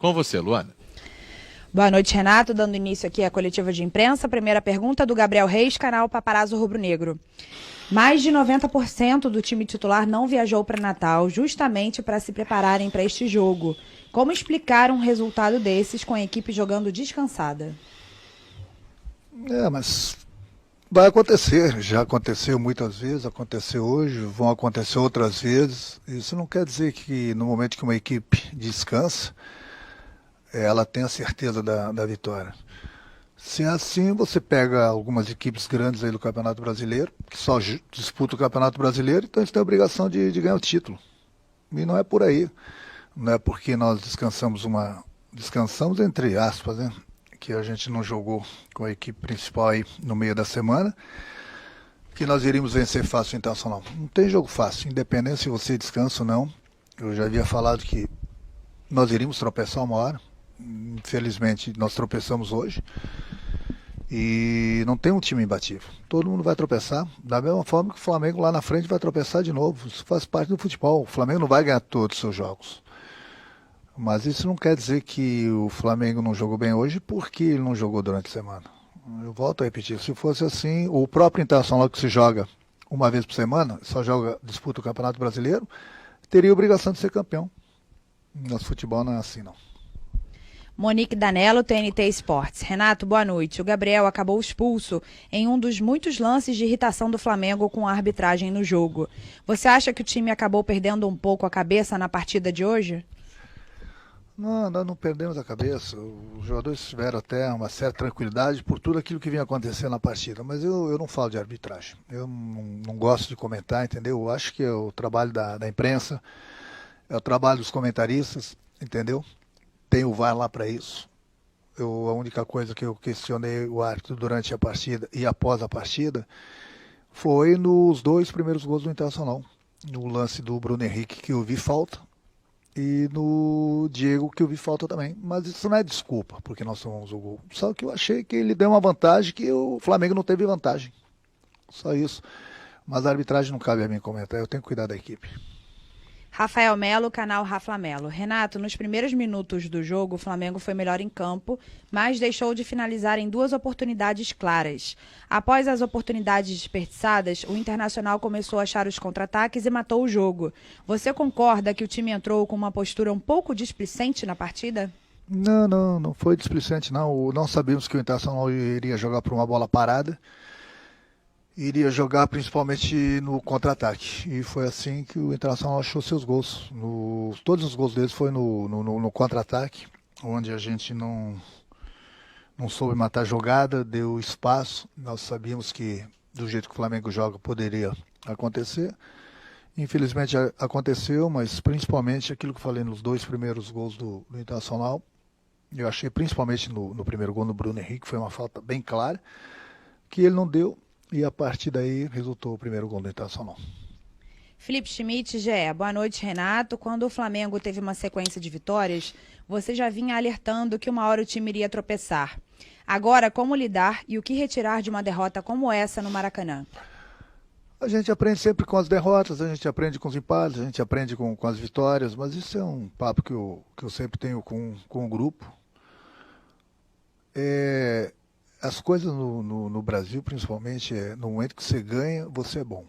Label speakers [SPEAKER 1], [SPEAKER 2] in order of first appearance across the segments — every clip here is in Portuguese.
[SPEAKER 1] Com você, Luana.
[SPEAKER 2] Boa noite, Renato. Dando início aqui à coletiva de imprensa. Primeira pergunta do Gabriel Reis, canal Paparazzo Rubro Negro. Mais de 90% do time titular não viajou para Natal justamente para se prepararem para este jogo. Como explicar um resultado desses com a equipe jogando descansada?
[SPEAKER 3] Mas vai acontecer. Já aconteceu muitas vezes, aconteceu hoje, vão acontecer outras vezes. Isso não quer dizer que no momento que uma equipe descansa, ela tem a certeza da vitória. Se é assim, você pega algumas equipes grandes aí do Campeonato Brasileiro, que só disputam o Campeonato Brasileiro, então eles têm a obrigação de ganhar o título. E não é por aí. Não é porque nós descansamos entre aspas, né? Que a gente não jogou com a equipe principal aí no meio da semana, que nós iríamos vencer fácil o Internacional. Não tem jogo fácil, independente se você descansa ou não. Eu já havia falado que nós iríamos tropeçar uma hora. Infelizmente, nós tropeçamos hoje. E não tem um time imbatível. Todo mundo vai tropeçar. Da mesma forma que o Flamengo lá na frente vai tropeçar de novo. Isso faz parte do futebol. O Flamengo não vai ganhar todos os seus jogos. Mas isso não quer dizer que o Flamengo não jogou bem hoje porque ele não jogou durante a semana. Eu volto a repetir. Se fosse assim, o próprio Internacional que se joga uma vez por semana, disputa o Campeonato Brasileiro, teria a obrigação de ser campeão. Nosso futebol não é assim, não.
[SPEAKER 2] Monique Danello, TNT Esportes. Renato, boa noite. O Gabriel acabou expulso em um dos muitos lances de irritação do Flamengo com a arbitragem no jogo. Você acha que o time acabou perdendo um pouco a cabeça na partida de hoje?
[SPEAKER 3] Não, nós não perdemos a cabeça. Os jogadores tiveram até uma certa tranquilidade por tudo aquilo que vinha acontecendo na partida. Mas eu não falo de arbitragem. Eu não gosto de comentar, entendeu? Eu acho que é o trabalho da imprensa, é o trabalho dos comentaristas, entendeu? Tem o VAR lá para isso. A única coisa que eu questionei o árbitro durante a partida e após a partida foi nos 2 primeiros gols do Internacional. No lance do Bruno Henrique, que eu vi falta, e no Diego, que eu vi falta também. Mas isso não é desculpa, porque nós tomamos o gol. Só que eu achei que ele deu uma vantagem que o Flamengo não teve vantagem. Só isso. Mas a arbitragem não cabe a mim comentar, eu tenho que cuidar da equipe.
[SPEAKER 2] Rafael Melo, canal Rafa Melo. Renato, nos primeiros minutos do jogo, o Flamengo foi melhor em campo, mas deixou de finalizar em 2 oportunidades claras. Após as oportunidades desperdiçadas, o Internacional começou a achar os contra-ataques e matou o jogo. Você concorda que o time entrou com uma postura um pouco displicente na partida?
[SPEAKER 3] Não foi displicente, não. Nós sabíamos que o Internacional iria jogar por uma bola parada. Iria jogar principalmente no contra-ataque. E foi assim que o Internacional achou seus gols. Todos os gols deles foi no contra-ataque, onde a gente não soube matar a jogada, deu espaço. Nós sabíamos que do jeito que o Flamengo joga poderia acontecer. Infelizmente aconteceu, mas principalmente aquilo que eu falei nos 2 primeiros gols do Internacional. Eu achei principalmente no primeiro gol no Bruno Henrique, foi uma falta bem clara, que ele não deu. E a partir daí resultou o primeiro gol do Internacional.
[SPEAKER 2] Felipe Schmidt, GE. Boa noite, Renato. Quando o Flamengo teve uma sequência de vitórias, você já vinha alertando que uma hora o time iria tropeçar. Agora, como lidar e o que retirar de uma derrota como essa no Maracanã?
[SPEAKER 3] A gente aprende sempre com as derrotas, a gente aprende com os empates, a gente aprende com as vitórias, mas isso é um papo que eu sempre tenho com o grupo. As coisas no Brasil, principalmente, no momento que você ganha, você é bom.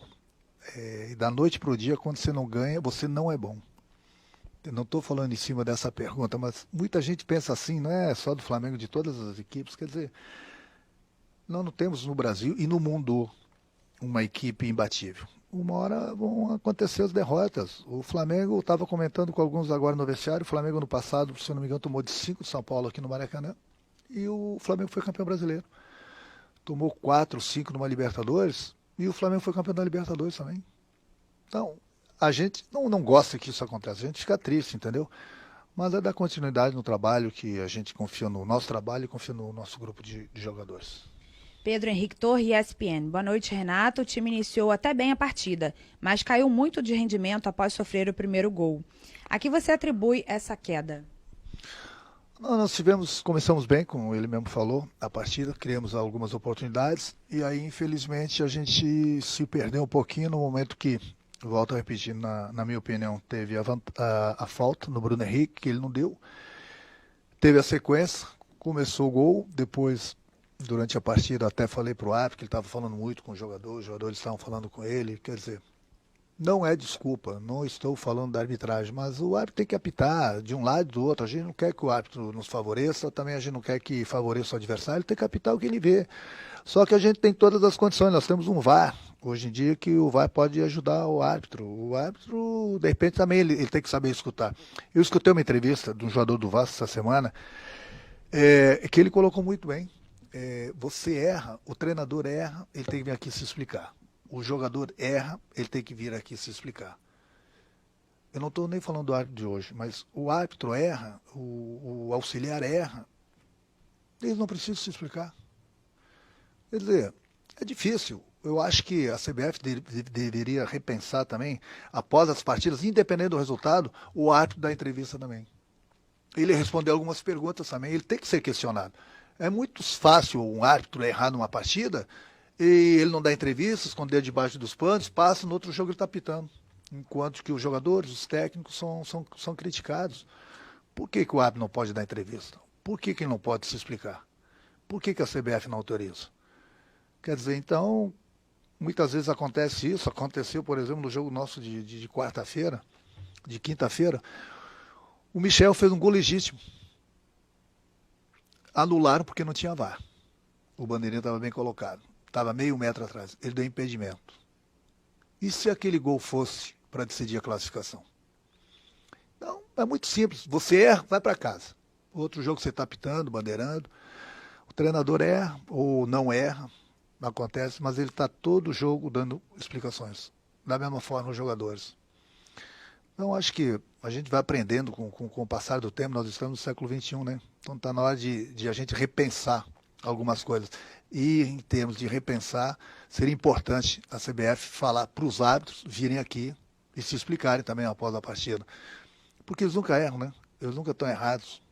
[SPEAKER 3] E da noite para o dia, quando você não ganha, você não é bom. Eu não estou falando em cima dessa pergunta, mas muita gente pensa assim, não é só do Flamengo, de todas as equipes. Quer dizer, nós não temos no Brasil e no mundo uma equipe imbatível. Uma hora vão acontecer as derrotas. O Flamengo, estava comentando com alguns agora no vestiário, o Flamengo no passado, se eu não me engano, tomou de 5 de São Paulo aqui no Maracanã. E o Flamengo foi campeão brasileiro. Tomou 4, 5 numa Libertadores e o Flamengo foi campeão da Libertadores também. Então, a gente não gosta que isso aconteça, a gente fica triste, entendeu? Mas é dar continuidade no trabalho, que a gente confia no nosso trabalho e confia no nosso grupo de jogadores.
[SPEAKER 2] Pedro Henrique Torre, ESPN. Boa noite, Renato. O time iniciou até bem a partida, mas caiu muito de rendimento após sofrer o primeiro gol. A que você atribui essa queda?
[SPEAKER 3] Nós começamos bem, como ele mesmo falou, a partida, criamos algumas oportunidades e aí, infelizmente, a gente se perdeu um pouquinho no momento que, volto a repetir, na minha opinião, teve a falta no Bruno Henrique, que ele não deu. teve a sequência, começou o gol, depois, durante a partida, até falei para o árbitro, que ele estava falando muito com o jogador, os jogadores estavam falando com ele, quer dizer, não é desculpa, não estou falando da arbitragem, mas o árbitro tem que apitar de um lado e do outro. A gente não quer que o árbitro nos favoreça, também a gente não quer que favoreça o adversário, ele tem que apitar o que ele vê. Só que a gente tem todas as condições, nós temos um VAR, hoje em dia, que o VAR pode ajudar o árbitro. O árbitro, de repente, também ele tem que saber escutar. Eu escutei uma entrevista de um jogador do Vasco essa semana, que ele colocou muito bem. Você erra, o treinador erra, ele tem que vir aqui se explicar. O jogador erra, ele tem que vir aqui se explicar. Eu não estou nem falando do árbitro de hoje, mas o árbitro erra, o auxiliar erra, eles não precisam se explicar. Quer dizer, é difícil. Eu acho que a CBF deveria repensar também, após as partidas, independente do resultado, o árbitro da entrevista também. Ele respondeu algumas perguntas também, ele tem que ser questionado. É muito fácil um árbitro errar numa partida e ele não dá entrevista, esconder debaixo dos panos, passa, no outro jogo ele está pitando. Enquanto que os jogadores, os técnicos são criticados. Por que o árbitro não pode dar entrevista? Por que ele não pode se explicar? Por que a CBF não autoriza? Quer dizer, então, muitas vezes acontece isso. Aconteceu, por exemplo, no jogo nosso de quarta-feira, de quinta-feira, o Michel fez um gol legítimo. Anularam porque não tinha VAR. O bandeirinha estava bem colocado. Estava meio metro atrás. Ele deu impedimento. E se aquele gol fosse para decidir a classificação? Então, é muito simples. Você erra, vai para casa. Outro jogo você está apitando, bandeirando. O treinador erra ou não erra. Acontece, mas ele está todo o jogo dando explicações. Da mesma forma os jogadores. Então, acho que a gente vai aprendendo com o passar do tempo. Nós estamos no século XXI, né? Então, está na hora de a gente repensar algumas coisas. E, em termos de repensar, seria importante a CBF falar para os árbitros virem aqui e se explicarem também após a partida. Porque eles nunca erram, né? Eles nunca estão errados.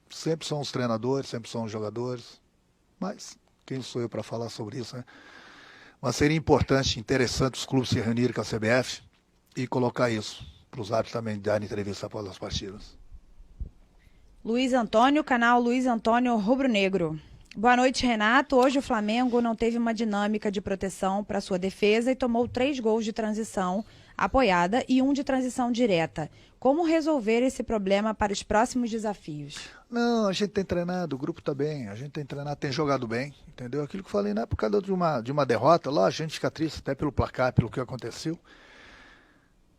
[SPEAKER 3] Sempre são os treinadores, sempre são os jogadores. Mas quem sou eu para falar sobre isso, né? Mas seria importante, interessante os clubes se reunirem com a CBF e colocar isso para os árbitros também darem entrevista após as partidas.
[SPEAKER 2] Luiz Antônio, canal Luiz Antônio Rubro Negro. Boa noite, Renato. Hoje o Flamengo não teve uma dinâmica de proteção para sua defesa e tomou 3 gols de transição apoiada e 1 de transição direta. Como resolver esse problema para os próximos desafios?
[SPEAKER 3] Não, a gente tem treinado, o grupo está bem, a gente tem treinado, tem jogado bem, entendeu? Aquilo que eu falei, não é por causa de uma derrota, lá a gente fica triste até pelo placar, pelo que aconteceu.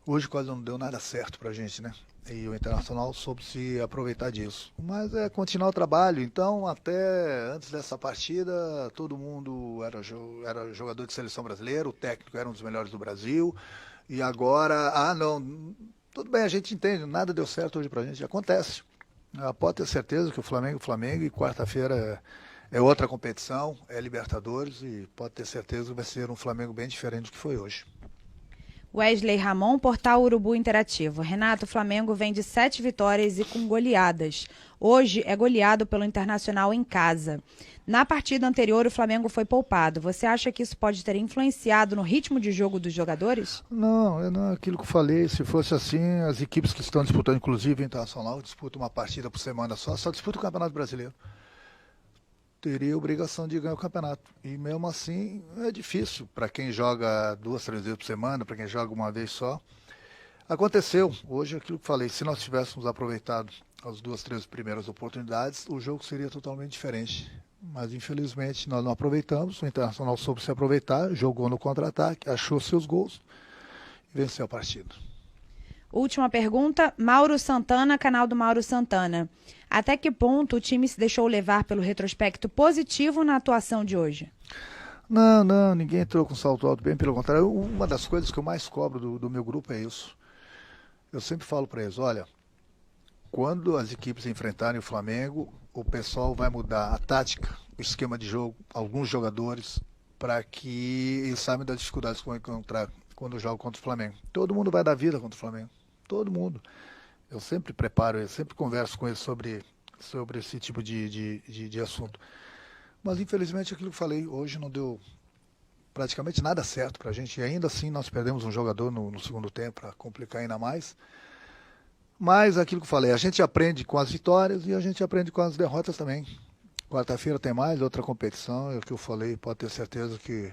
[SPEAKER 3] Hoje quase não deu nada certo pra gente, né? E o Internacional soube se aproveitar disso. Mas é continuar o trabalho. Então, até antes dessa partida, todo mundo era jogador de seleção brasileira, o técnico era um dos melhores do Brasil. E agora, não, tudo bem, a gente entende, nada deu certo hoje pra gente, acontece. Pode ter certeza que o Flamengo, e quarta-feira é outra competição, é Libertadores, e pode ter certeza que vai ser um Flamengo bem diferente do que foi hoje.
[SPEAKER 2] Wesley Ramon, Portal Urubu Interativo. Renato, o Flamengo vem de 7 vitórias e com goleadas. Hoje é goleado pelo Internacional em casa. Na partida anterior, o Flamengo foi poupado. Você acha que isso pode ter influenciado no ritmo de jogo dos jogadores?
[SPEAKER 3] Não, é aquilo que eu falei. Se fosse assim, as equipes que estão disputando, inclusive o Internacional, disputam uma partida por semana só disputa o Campeonato Brasileiro. Teria a obrigação de ganhar o campeonato. E mesmo assim é difícil para quem joga 2, 3 vezes por semana, para quem joga uma vez só. Aconteceu, hoje aquilo que falei, se nós tivéssemos aproveitado as 2, 3 primeiras oportunidades, o jogo seria totalmente diferente. Mas infelizmente nós não aproveitamos, o Internacional soube se aproveitar, jogou no contra-ataque, achou seus gols e venceu a partida.
[SPEAKER 2] Última pergunta, Mauro Santana, canal do Mauro Santana. Até que ponto o time se deixou levar pelo retrospecto positivo na atuação de hoje?
[SPEAKER 3] Não, ninguém entrou com salto alto, bem pelo contrário. Uma das coisas que eu mais cobro do meu grupo é isso. Eu sempre falo para eles, olha, quando as equipes enfrentarem o Flamengo, o pessoal vai mudar a tática, o esquema de jogo, alguns jogadores, para que eles saibam das dificuldades que vão encontrar quando jogam contra o Flamengo. Todo mundo vai dar vida contra o Flamengo, todo mundo. Eu sempre preparo, eu sempre converso com eles sobre esse tipo de assunto. Mas infelizmente aquilo que eu falei, hoje não deu praticamente nada certo para a gente. E ainda assim nós perdemos um jogador no segundo tempo para complicar ainda mais. Mas aquilo que eu falei, a gente aprende com as vitórias e a gente aprende com as derrotas também. Quarta-feira tem mais outra competição, é o que eu falei, pode ter certeza que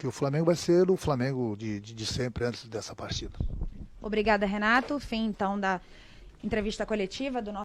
[SPEAKER 3] o Flamengo vai ser o Flamengo de sempre antes dessa partida.
[SPEAKER 2] Obrigada, Renato. Fim, então, da entrevista coletiva do nosso